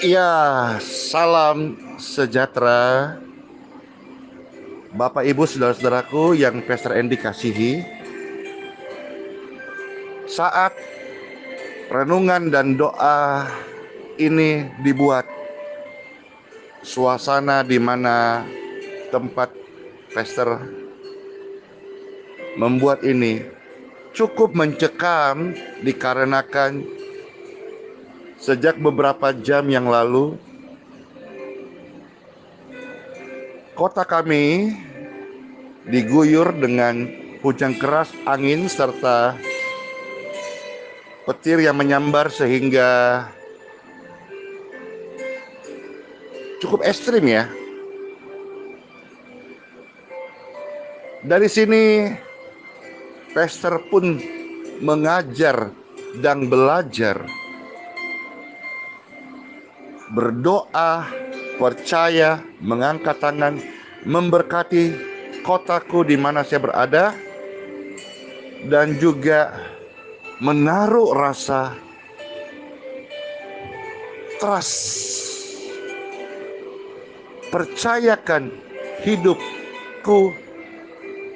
Ya, salam sejahtera Bapak Ibu saudara-saudaraku yang Pastor Andy kasihi. Saat renungan dan doa ini dibuat, suasana di mana tempat Pastor membuat ini cukup mencekam dikarenakan sejak beberapa jam yang lalu kota kami diguyur dengan hujan keras, angin serta petir yang menyambar sehingga cukup ekstrim ya. Dari sini Pastor pun mengajar dan belajar berdoa, percaya, mengangkat tangan, memberkati kotaku di mana saya berada, dan juga menaruh rasa trust, percayakan hidupku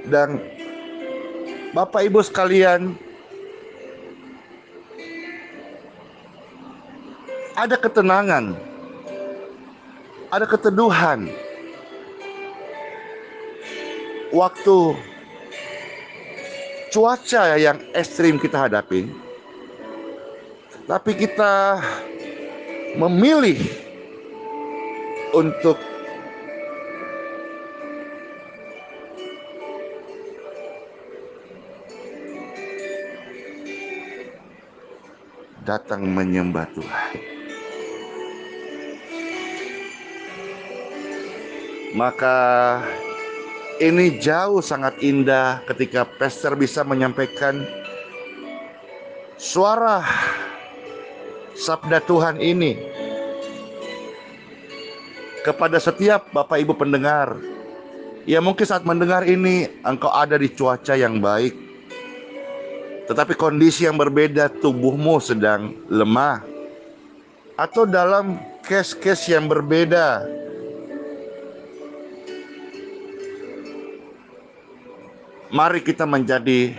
dan Bapak Ibu sekalian, ada ketenangan, ada keteduhan waktu cuaca yang ekstrim kita hadapi, tapi kita memilih untuk datang menyembah Tuhan. Maka ini jauh sangat indah ketika Pastor bisa menyampaikan suara sabda Tuhan ini kepada setiap Bapak Ibu pendengar. Ya, mungkin saat mendengar ini engkau ada di cuaca yang baik, tetapi kondisi yang berbeda, tubuhmu sedang lemah, atau dalam case-case yang berbeda. Mari kita menjadi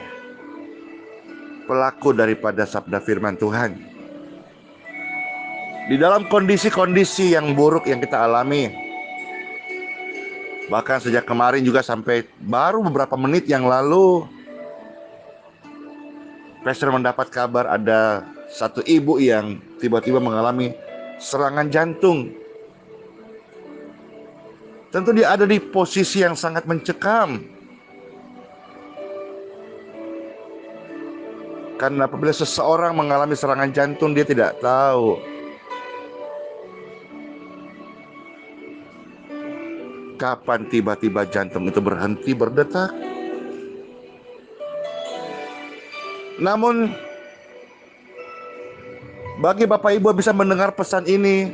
pelaku daripada sabda firman Tuhan. Di dalam kondisi-kondisi yang buruk yang kita alami, bahkan sejak kemarin juga sampai baru beberapa menit yang lalu, Pastor mendapat kabar ada satu ibu yang tiba-tiba mengalami serangan jantung. Tentu dia ada di posisi yang sangat mencekam. Karena apabila seseorang mengalami serangan jantung, dia tidak tahu kapan tiba-tiba jantung itu berhenti berdetak. Namun bagi Bapak Ibu bisa mendengar pesan ini,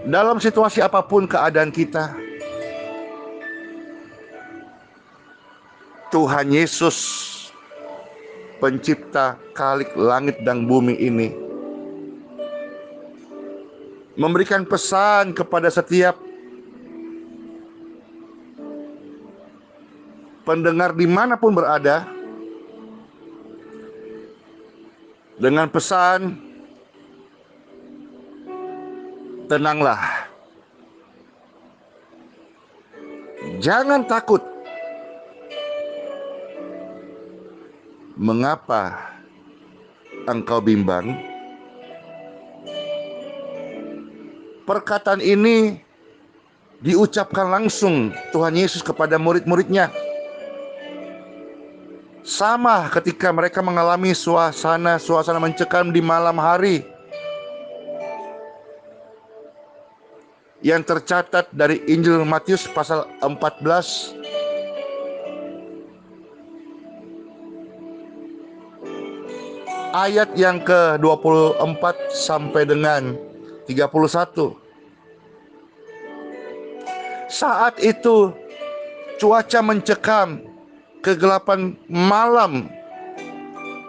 dalam situasi apapun keadaan kita, Tuhan Yesus, pencipta Khalik langit dan bumi ini, memberikan pesan kepada setiap pendengar dimanapun berada, dengan pesan, tenanglah, jangan takut. Mengapa engkau bimbang? Perkataan ini diucapkan langsung Tuhan Yesus kepada murid-muridnya. Sama ketika mereka mengalami suasana mencekam di malam hari yang tercatat dari Injil Matius pasal 14 ayat yang ke-24 sampai dengan 31. Saat itu cuaca mencekam, kegelapan malam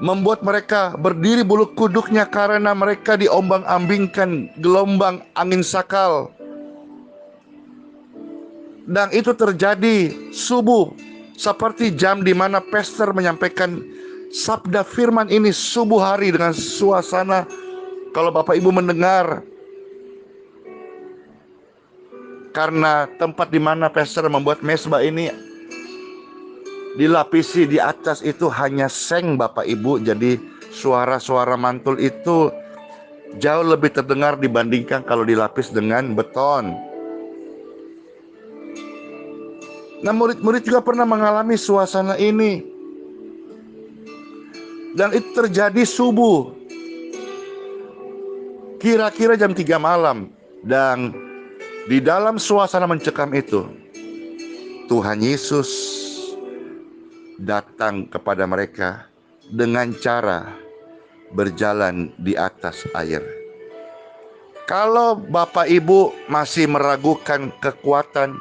membuat mereka berdiri bulu kuduknya karena mereka diombang-ambingkan gelombang angin sakal. Dan itu terjadi subuh, seperti jam di mana pastor menyampaikan sabda firman ini subuh hari dengan suasana. Kalau Bapak Ibu mendengar, karena tempat di mana pastor membuat mesbah ini dilapisi di atas itu hanya seng Bapak Ibu, jadi suara-suara mantul itu jauh lebih terdengar dibandingkan kalau dilapis dengan beton. Nah, murid-murid juga pernah mengalami suasana ini, dan itu terjadi subuh, kira-kira jam 3 malam. Dan di dalam suasana mencekam itu, Tuhan Yesus datang kepada mereka dengan cara berjalan di atas air. Kalau Bapak Ibu masih meragukan kekuatan,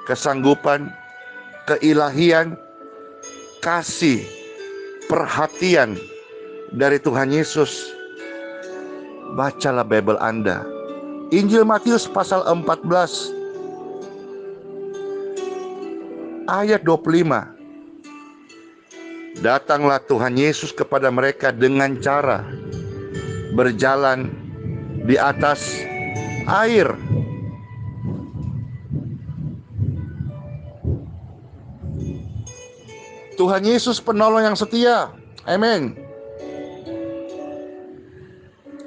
kesanggupan, keilahian, kasih, perhatian dari Tuhan Yesus, bacalah Bible Anda. Injil Matius pasal 14 ayat 25. Datanglah Tuhan Yesus kepada mereka dengan cara berjalan di atas air. Tuhan Yesus penolong yang setia. Amin.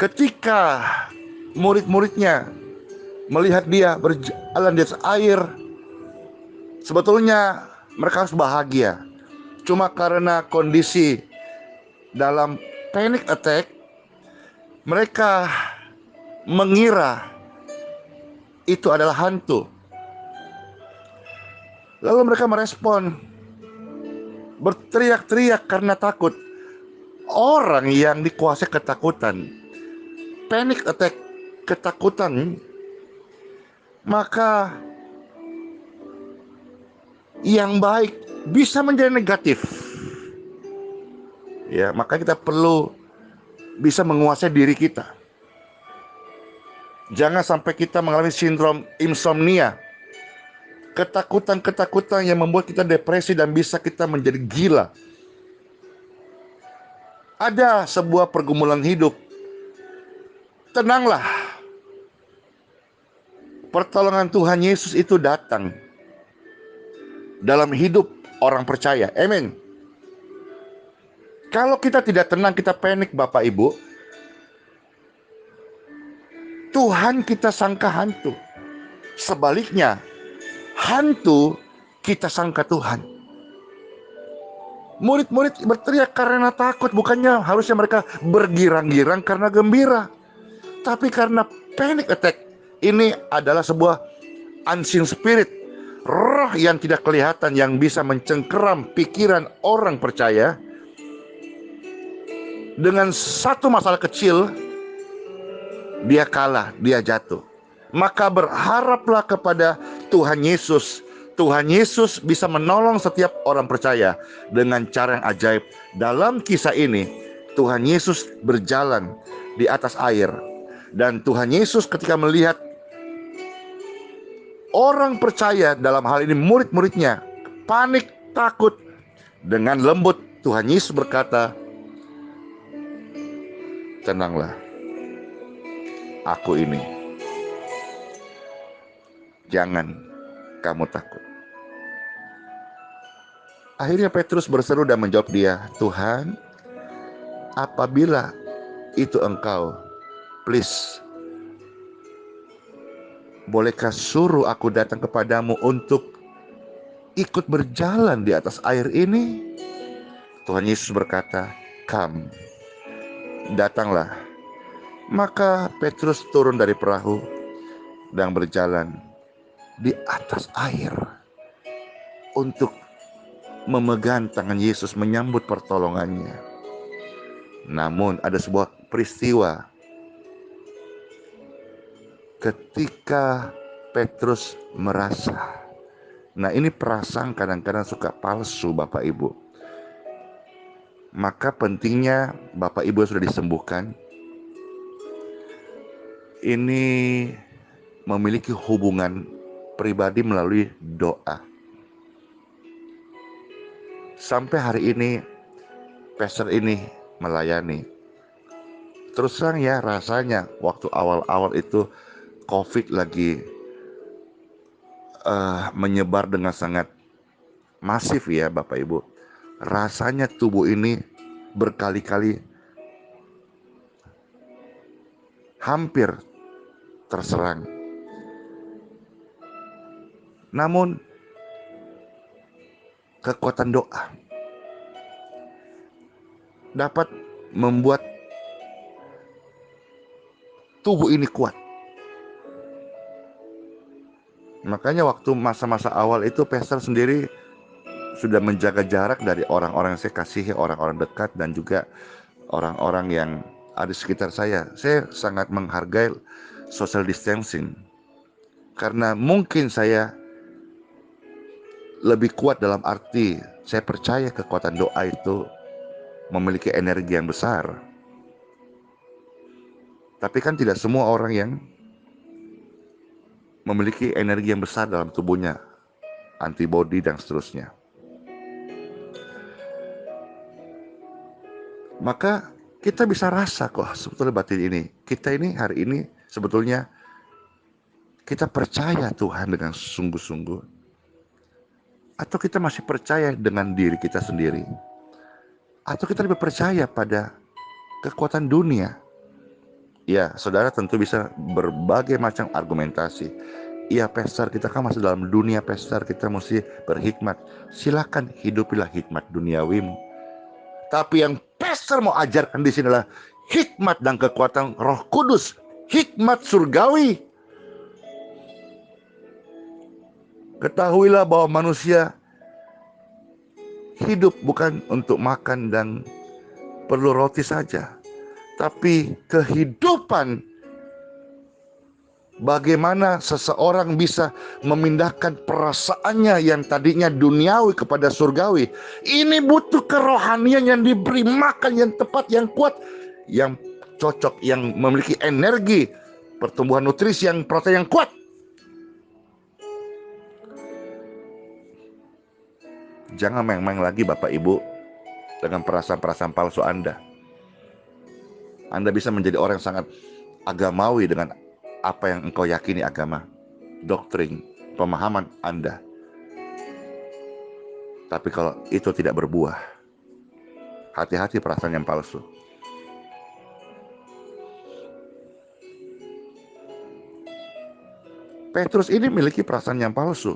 Ketika murid-muridnya melihat dia berjalan di atas air, sebetulnya mereka harus bahagia. Cuma karena kondisi dalam panic attack, mereka mengira itu adalah hantu. Lalu mereka merespon, berteriak-teriak karena takut. Orang yang dikuasai ketakutan, panic attack, ketakutan, maka yang baik bisa menjadi negatif. Ya, maka kita perlu bisa menguasai diri kita. Jangan sampai kita mengalami sindrom insomnia, ketakutan-ketakutan yang membuat kita depresi dan bisa kita menjadi gila. Ada sebuah pergumulan hidup, tenanglah. Pertolongan Tuhan Yesus itu datang dalam hidup orang percaya. Amin. Kalau kita tidak tenang, kita panik Bapak Ibu, Tuhan kita sangka hantu. Sebaliknya, hantu kita sangka Tuhan. Murid-murid berteriak karena takut, bukannya harusnya mereka bergirang-girang karena gembira, tapi karena panic attack. Ini adalah sebuah unseen spirit, roh yang tidak kelihatan yang bisa mencengkeram pikiran orang percaya. Dengan satu masalah kecil, dia kalah, dia jatuh. Maka berharaplah kepada Tuhan Yesus. Tuhan Yesus bisa menolong setiap orang percaya dengan cara yang ajaib. Dalam kisah ini, Tuhan Yesus berjalan di atas air. Dan Tuhan Yesus ketika melihat orang percaya, dalam hal ini murid-muridnya, panik, takut, dengan lembut Tuhan Yesus berkata, tenanglah, aku ini, jangan kamu takut. Akhirnya Petrus berseru dan menjawab dia, Tuhan, apabila itu engkau, please, bolehkah suruh aku datang kepadamu untuk ikut berjalan di atas air ini? Tuhan Yesus berkata, come, datanglah. Maka Petrus turun dari perahu dan berjalan di atas air untuk memegang tangan Yesus, menyambut pertolongannya. Namun ada sebuah peristiwa ketika Petrus merasa, nah ini perasaan kadang-kadang suka palsu Bapak Ibu. Maka pentingnya Bapak Ibu yang sudah disembuhkan ini memiliki hubungan pribadi melalui doa. Sampai hari ini pastor ini melayani. Terus terang ya, rasanya waktu awal-awal itu COVID lagi menyebar dengan sangat masif ya Bapak Ibu. Rasanya tubuh ini berkali-kali hampir terserang. Namun kekuatan doa dapat membuat tubuh ini kuat. Makanya waktu masa-masa awal itu pastor sendiri sudah menjaga jarak dari orang-orang yang saya kasihi, orang-orang dekat dan juga orang-orang yang ada di sekitar saya. Saya sangat menghargai social distancing. Karena mungkin saya lebih kuat dalam arti saya percaya kekuatan doa itu memiliki energi yang besar. Tapi kan tidak semua orang yang memiliki energi yang besar dalam tubuhnya, antibodi dan seterusnya. Maka kita bisa rasa kok sebetulnya batin ini. Kita ini hari ini sebetulnya kita percaya Tuhan dengan sungguh-sungguh. Atau kita masih percaya dengan diri kita sendiri. Atau kita lebih percaya pada kekuatan dunia. Ya, saudara tentu bisa berbagai macam argumentasi. Iya pastor, kita kan masih dalam dunia pastor, kita mesti berhikmat. Silakan hidupilah hikmat duniawimu. Tapi yang pastor mau ajarkan di sini adalah hikmat dan kekuatan Roh Kudus, hikmat surgawi. Ketahuilah bahwa manusia hidup bukan untuk makan dan perlu roti saja, tapi kehidupan. Bagaimana seseorang bisa memindahkan perasaannya yang tadinya duniawi kepada surgawi. Ini butuh kerohanian yang diberi makan yang tepat, yang kuat, yang cocok, yang memiliki energi, pertumbuhan nutrisi yang protein yang kuat. Jangan main-main lagi Bapak Ibu dengan perasaan-perasaan palsu Anda. Anda bisa menjadi orang yang sangat agamawi dengan apa yang engkau yakini agama, doktrin, pemahaman Anda. Tapi kalau itu tidak berbuah, hati-hati perasaan yang palsu. Petrus ini memiliki perasaan yang palsu.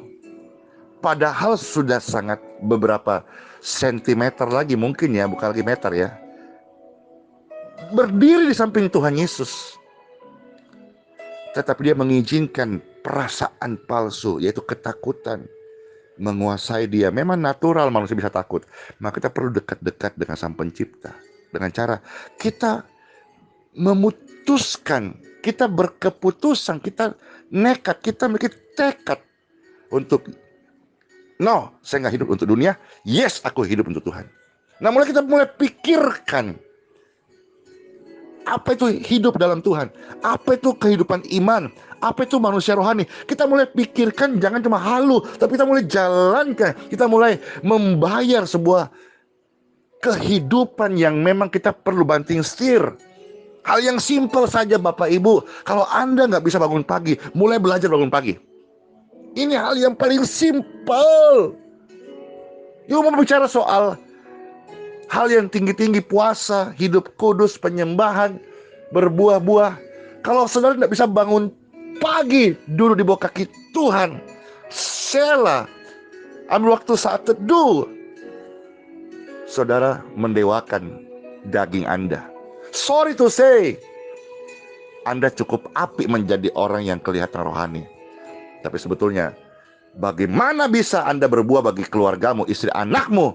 Padahal sudah sangat beberapa sentimeter lagi mungkin ya, bukan lagi meter ya, berdiri di samping Tuhan Yesus. Tetapi dia mengizinkan perasaan palsu, yaitu ketakutan, menguasai dia. Memang natural manusia bisa takut. Maka kita perlu dekat-dekat dengan Sang Pencipta. Dengan cara kita memutuskan, kita berkeputusan, kita nekat, kita memiliki tekad untuk no, saya nggak hidup untuk dunia. Yes, aku hidup untuk Tuhan. Nah, kita mulai pikirkan apa itu hidup dalam Tuhan, apa itu kehidupan iman, apa itu manusia rohani. Kita mulai pikirkan, jangan cuma halu, tapi kita mulai jalankan. Kita mulai membayar sebuah kehidupan yang memang kita perlu banting setir. Hal yang simpel saja Bapak Ibu. Kalau Anda nggak bisa bangun pagi, mulai belajar bangun pagi. Ini hal yang paling simpel. Yuk mau bicara soal hal yang tinggi-tinggi, puasa, hidup kudus, penyembahan, berbuah-buah. Kalau saudara tidak bisa bangun pagi, duduk di bawah kaki Tuhan, sela, ambil waktu saat teduh, saudara mendewakan daging Anda. Sorry to say, Anda cukup apik menjadi orang yang kelihatan rohani. Tapi sebetulnya, bagaimana bisa Anda berbuah bagi keluargamu, istri anakmu,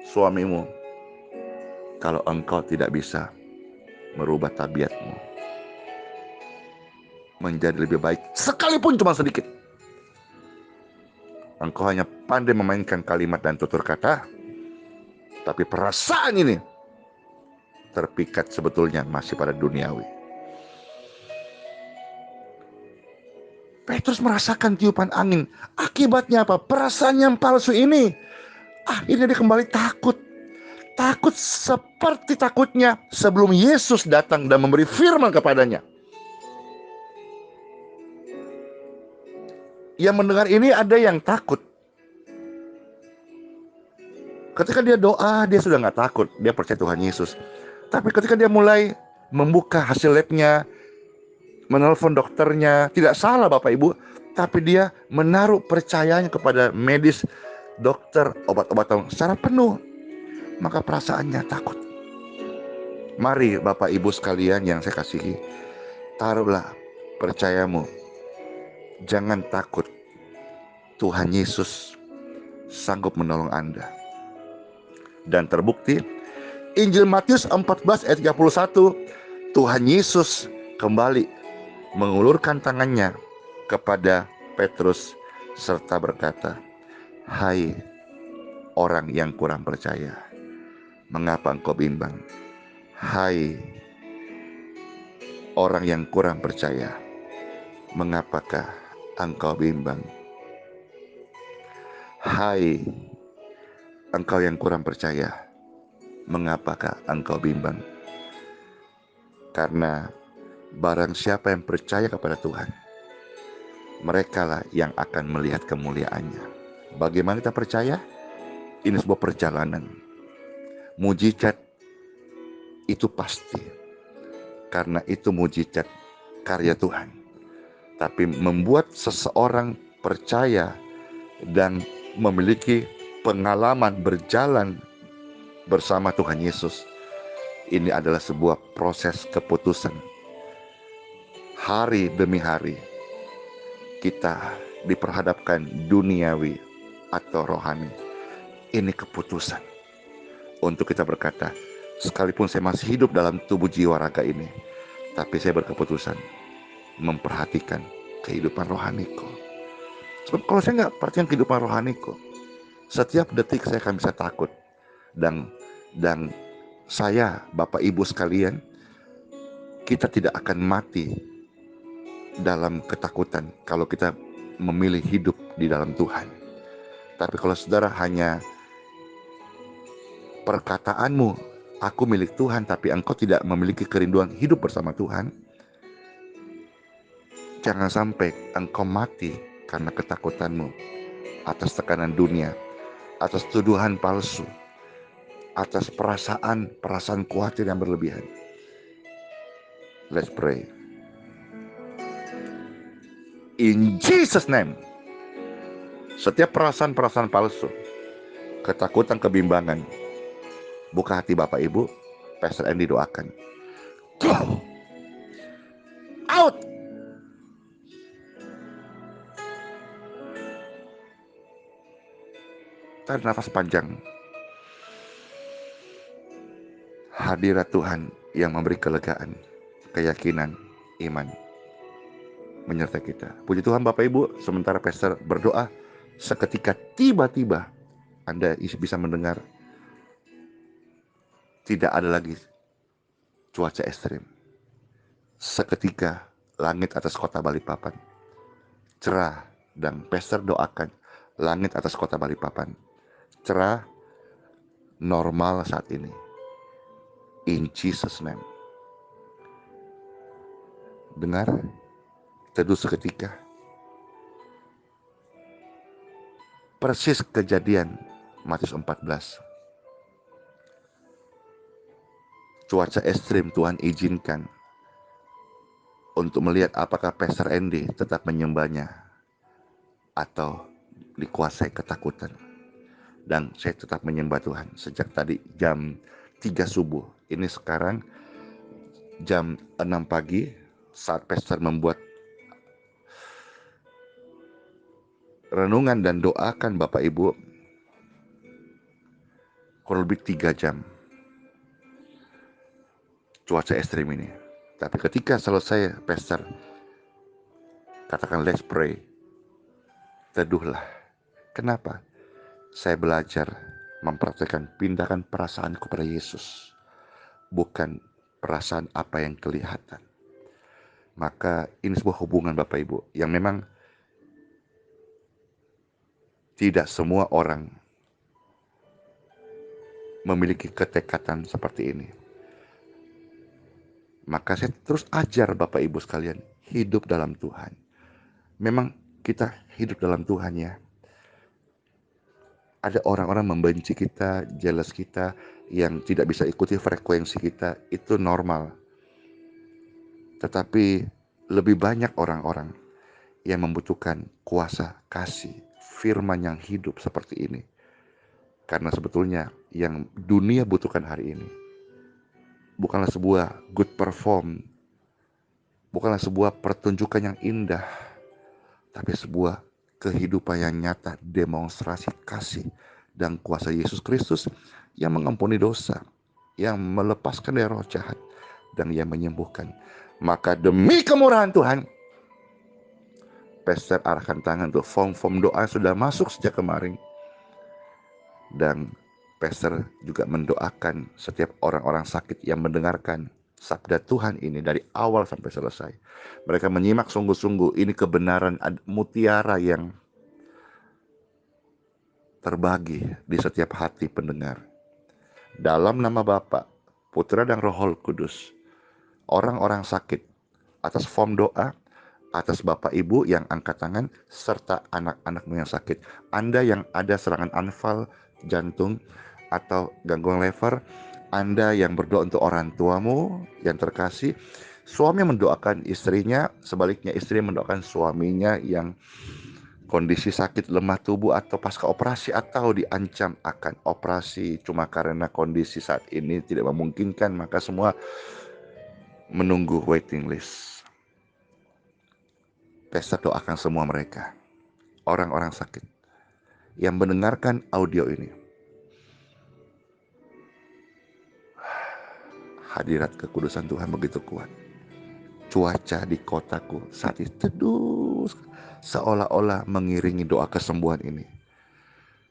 suamimu, kalau engkau tidak bisa merubah tabiatmu menjadi lebih baik, sekalipun cuma sedikit. Engkau hanya pandai memainkan kalimat dan tutur kata, tapi perasaan ini terpikat sebetulnya masih pada duniawi. Petrus merasakan tiupan angin. Akibatnya apa? Perasaan yang palsu ini. Akhirnya dia kembali takut. Takut seperti takutnya sebelum Yesus datang dan memberi firman kepadanya. Yang mendengar ini ada yang takut. Ketika dia doa, dia sudah gak takut. Dia percaya Tuhan Yesus. Tapi ketika dia mulai membuka hasil labnya, menelpon dokternya, tidak salah Bapak Ibu, tapi dia menaruh percayanya kepada medis, dokter, obat-obatan secara penuh, maka perasaannya takut. Mari Bapak Ibu sekalian yang saya kasihi, taruhlah percayamu, jangan takut. Tuhan Yesus sanggup menolong Anda. Dan terbukti Injil Matius 14 ayat 31, Tuhan Yesus kembali mengulurkan tangannya kepada Petrus serta berkata, "Hai orang yang kurang percaya, mengapa engkau bimbang? Hai orang yang kurang percaya, mengapakah engkau bimbang? Hai engkau yang kurang percaya, mengapakah engkau bimbang?" Karena barang siapa yang percaya kepada Tuhan, merekalah yang akan melihat kemuliaannya. Bagaimana kita percaya? Ini sebuah perjalanan. Mujizat itu pasti, karena itu mujizat karya Tuhan. Tapi membuat seseorang percaya dan memiliki pengalaman berjalan bersama Tuhan Yesus, ini adalah sebuah proses keputusan. Hari demi hari kita diperhadapkan duniawi atau rohani. Ini keputusan untuk kita berkata, sekalipun saya masih hidup dalam tubuh jiwa raga ini, tapi saya berkeputusan memperhatikan kehidupan rohaniku. Sebab kalau saya nggak perhatikan kehidupan rohaniku, setiap detik saya akan bisa takut. Dan saya, Bapak Ibu sekalian, kita tidak akan mati dalam ketakutan kalau kita memilih hidup di dalam Tuhan. Tapi kalau saudara hanya perkataanmu, aku milik Tuhan, tapi engkau tidak memiliki kerinduan hidup bersama Tuhan, jangan sampai engkau mati karena ketakutanmu atas tekanan dunia, atas tuduhan palsu, atas perasaan khawatir yang berlebihan. Let's pray. In Jesus' name. Setiap perasaan palsu, ketakutan, kebimbangan, buka hati Bapak Ibu, Pastor Andy doakan. Go! Out! Tarik nafas panjang. Hadirat Tuhan yang memberi kelegaan, keyakinan, iman menyertai kita. Puji Tuhan Bapak Ibu, sementara Pastor berdoa, seketika tiba-tiba Anda bisa mendengar tidak ada lagi cuaca ekstrim. Seketika langit atas kota Balikpapan cerah, dan Pastor doakan langit atas kota Balikpapan cerah, normal saat ini. In Jesus' name. Dengar, teduh seketika. Persis kejadian Matius 14. Cuaca ekstrim Tuhan izinkan untuk melihat apakah Pastor Andy tetap menyembahnya atau dikuasai ketakutan. Dan saya tetap menyembah Tuhan sejak tadi jam 3 subuh. Ini sekarang jam 6 pagi saat Pastor membuat renungan dan doakan Bapak Ibu kurang lebih 3 jam cuaca ekstrim ini. Tapi ketika selesai Pastor katakan let's pray, teduhlah. Kenapa? Saya belajar mempraktikkan pindahkan perasaan kepada Yesus. bukan perasaan apa yang kelihatan. Maka ini sebuah hubungan Bapak Ibu yang memang tidak semua orang memiliki ketekatan seperti ini. Maka saya terus ajar Bapak Ibu sekalian, hidup dalam Tuhan. Memang kita hidup dalam Tuhan ya. Ada orang-orang membenci kita, jealous kita, yang tidak bisa ikuti frekuensi kita, itu normal. Tetapi lebih banyak orang-orang yang membutuhkan kuasa kasih, firman yang hidup seperti ini. Karena sebetulnya yang dunia butuhkan hari ini bukanlah sebuah good perform, bukanlah sebuah pertunjukan yang indah, tapi sebuah kehidupan yang nyata, demonstrasi kasih dan kuasa Yesus Kristus yang mengampuni dosa, yang melepaskan dari roh jahat, dan yang menyembuhkan. Maka demi kemurahan Tuhan, Pastor arahkan tangan tuh, form doa sudah masuk sejak kemarin. Dan Pastor juga mendoakan setiap orang-orang sakit yang mendengarkan sabda Tuhan ini dari awal sampai selesai. Mereka menyimak sungguh-sungguh, ini kebenaran mutiara yang terbagi di setiap hati pendengar. Dalam nama Bapa, Putra dan Roh Kudus, orang-orang sakit atas form doa, atas Bapak Ibu yang angkat tangan, serta anak-anakmu yang sakit. Anda yang ada serangan anfal, jantung, atau gangguan lever, Anda yang berdoa untuk orang tuamu yang terkasih, suami mendoakan istrinya, sebaliknya istri mendoakan suaminya yang kondisi sakit lemah tubuh atau pasca operasi atau diancam akan operasi cuma karena kondisi saat ini tidak memungkinkan, maka semua menunggu waiting list. Pastor doakan semua mereka, orang-orang sakit yang mendengarkan audio ini. Hadirat kekudusan Tuhan begitu kuat. Cuaca di kotaku saat itu teduh, seolah-olah mengiringi doa kesembuhan ini.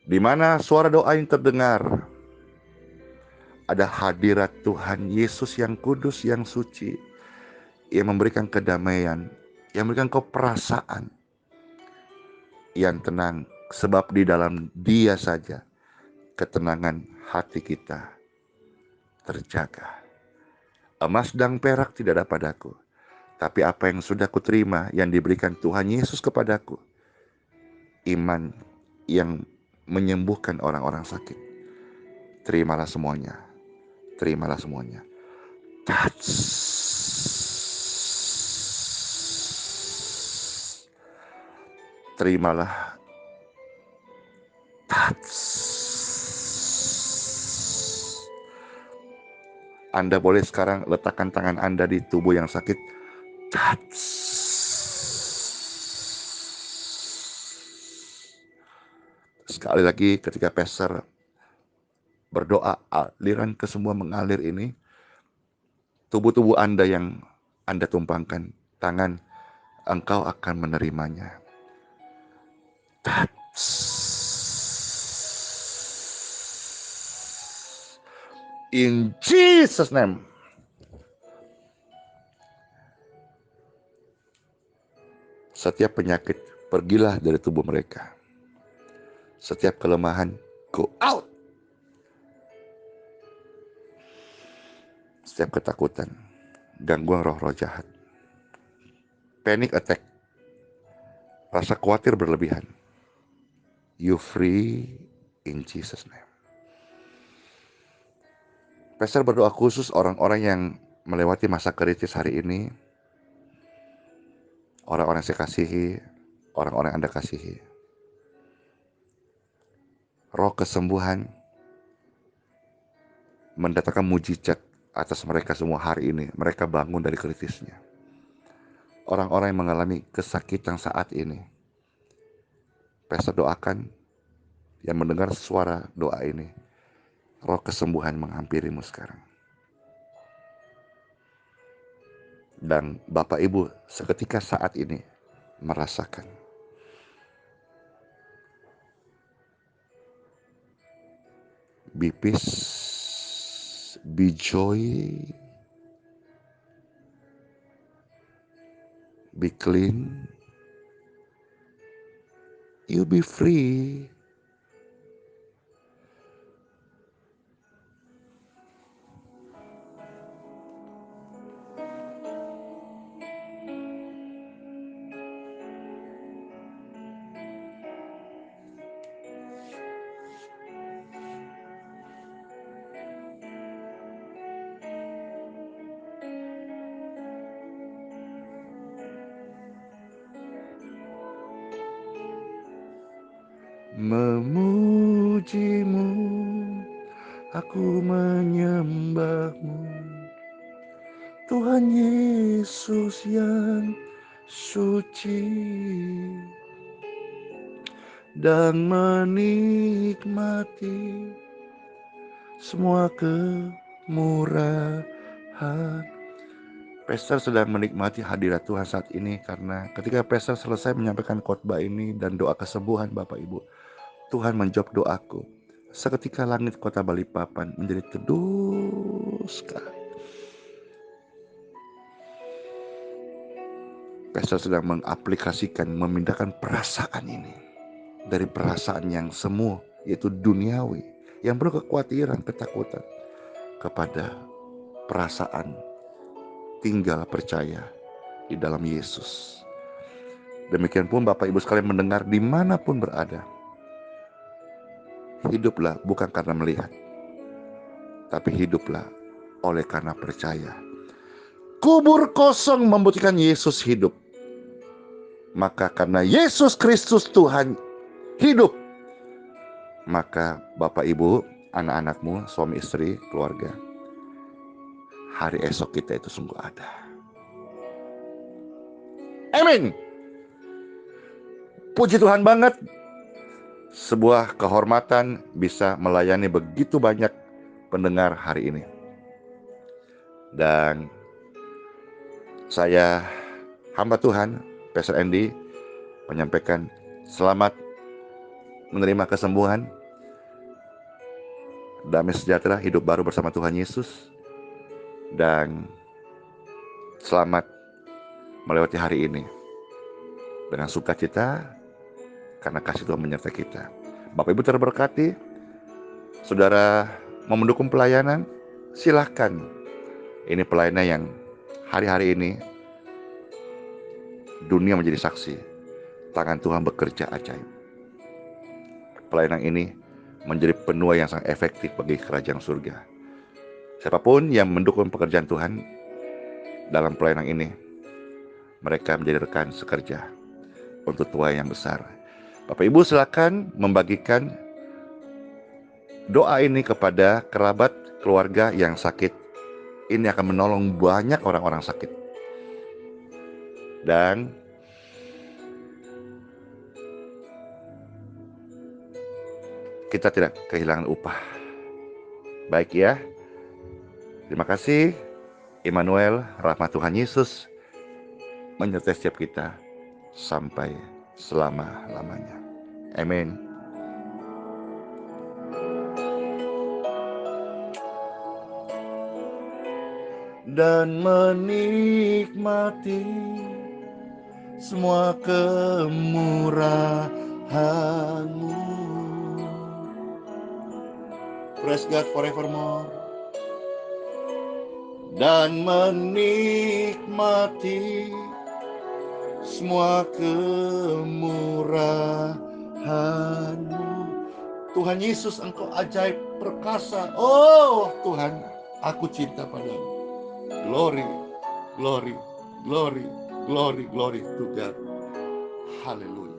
Di mana suara doa yang terdengar, ada hadirat Tuhan Yesus yang kudus, yang suci, yang memberikan kedamaian, yang memberikan kau perasaan yang tenang, sebab di dalam Dia saja ketenangan hati kita terjaga. Emas dan perak tidak ada padaku, tapi apa yang sudah kuterima yang diberikan Tuhan Yesus kepadaku, iman yang menyembuhkan orang-orang sakit. Terimalah semuanya, terimalah semuanya. Touch. Terimalah. Touch. Anda boleh sekarang letakkan tangan Anda di tubuh yang sakit. Touch. Sekali lagi ketika Pastor berdoa, aliran kesembuhan mengalir ini, tubuh-tubuh Anda yang Anda tumpangkan tangan, engkau akan menerimanya. Touch. In Jesus' name. Setiap penyakit pergilah dari tubuh mereka. Setiap kelemahan go out. Setiap ketakutan, gangguan roh-roh jahat, panic attack, rasa khawatir berlebihan, you free in Jesus' name. Pastor berdoa khusus orang-orang yang melewati masa kritis hari ini, orang-orang yang saya kasihi, orang-orang yang Anda kasihi. Roh kesembuhan mendatangkan mujizat atas mereka semua hari ini. Mereka bangun dari kritisnya. Orang-orang yang mengalami kesakitan saat ini, Pastor doakan, yang mendengar suara doa ini, roh kesembuhan menghampirimu sekarang. Dan Bapak Ibu seketika saat ini merasakan bipis be joy, be clean, you be free. Memujimu, aku menyembahmu, Tuhan Yesus yang suci, dan menikmati semua kemurahan. Pastor sedang menikmati hadirat Tuhan saat ini, karena ketika Pastor selesai menyampaikan khotbah ini dan doa kesembuhan Bapak Ibu, Tuhan menjawab doaku. Seketika langit kota Balikpapan menjadi teduh sekali. Pastor sedang mengaplikasikan, memindahkan perasaan ini dari perasaan yang semu, yaitu duniawi, yang penuh kekhawatiran, ketakutan, kepada perasaan tinggal percaya di dalam Yesus. Demikian pun Bapak Ibu sekalian mendengar dimanapun berada, hiduplah bukan karena melihat, tapi hiduplah oleh karena percaya. Kubur kosong membuktikan Yesus hidup. Maka karena Yesus Kristus Tuhan hidup, maka Bapak Ibu, anak-anakmu, suami istri, keluarga, hari esok kita itu sungguh ada. Amin. Puji Tuhan banget. Sebuah kehormatan bisa melayani begitu banyak pendengar hari ini. Dan saya, hamba Tuhan, Pastor Andy, menyampaikan selamat menerima kesembuhan, damai sejahtera, hidup baru bersama Tuhan Yesus, dan selamat melewati hari ini dengan sukacita karena kasih Tuhan menyertai kita. Bapak Ibu terberkati. Saudara mau mendukung pelayanan, silahkan. Ini pelayanan yang hari-hari ini dunia menjadi saksi, tangan Tuhan bekerja ajaib. Pelayanan ini menjadi penuai yang sangat efektif bagi kerajaan surga. Siapapun yang mendukung pekerjaan Tuhan dalam pelayanan ini, mereka menjadi rekan sekerja untuk tuai yang besar. Bapak Ibu silakan membagikan doa ini kepada kerabat, keluarga yang sakit. Ini akan menolong banyak orang-orang sakit. Dan kita tidak kehilangan upah. Baik ya. Terima kasih. Immanuel, rahmat Tuhan Yesus menyertai setiap kita sampai selama-lamanya. Amin. Dan menikmati semua kemurahan-Mu. Praise God forevermore. Dan menikmati semua kemurahan-Mu. Tuhan Yesus, Engkau ajaib perkasa. Oh Tuhan, aku cinta padamu. Glory, glory, glory, glory, glory to God. Haleluya.